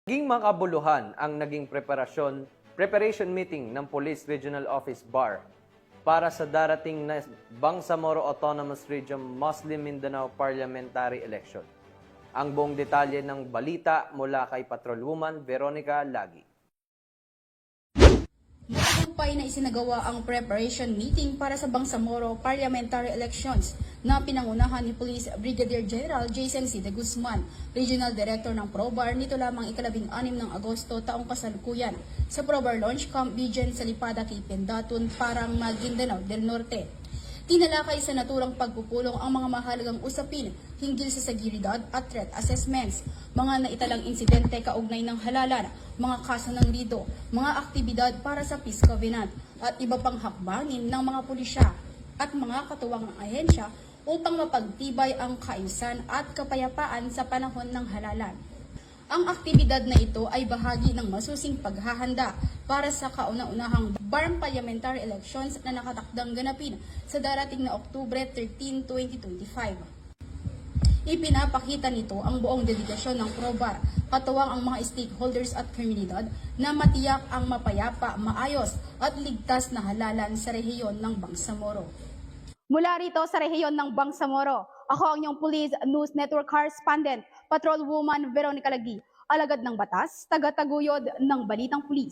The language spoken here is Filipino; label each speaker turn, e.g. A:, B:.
A: Naging makabuluhan ang naging preparation meeting ng Police Regional Office BAR para sa darating na Bangsamoro Autonomous Region Muslim Mindanao Parliamentary Election. Ang buong detalye ng balita mula kay Patrolwoman Veronica Lagi.
B: Matagumpay na isinagawa ang preparation meeting para sa Bangsamoro Parliamentary Elections na pinangunahan ni Police Brigadier General Jason C. de Guzman, Regional Director ng ProBAR nito lamang ika-16 ng Agosto taong kasalukuyan sa ProBAR Launch Camp Bigen sa Lipada kay Pendatun, Parang, Maguindanao del Norte. Tinalakay sa naturang pagpupulong ang mga mahalagang usapin hinggil sa seguridad at threat assessments, mga naitalang insidente kaugnay ng halalan, mga kaso ng rido, mga aktibidad para sa peace covenant, at iba pang hakbangin ng mga pulisya at mga katuwang ahensya upang mapagtibay ang kaayusan at kapayapaan sa panahon ng halalan. Ang aktibidad na ito ay bahagi ng masusing paghahanda para sa kauna-unahang BAR Parliamentary Elections na nakatakdang ganapin sa darating na Oktubre 13, 2025. Ipinapakita nito ang buong dedikasyon ng ProBAR, katuwang ang mga stakeholders at komunidad na matiyak ang mapayapa, maayos at ligtas na halalan sa rehiyon ng Bangsamoro. Mula rito sa rehiyon ng Bangsamoro, ako ang inyong Police News Network Correspondent, Patrolwoman Veronica Lagi, alagad ng batas, taga-taguyod ng Balitang Pulis.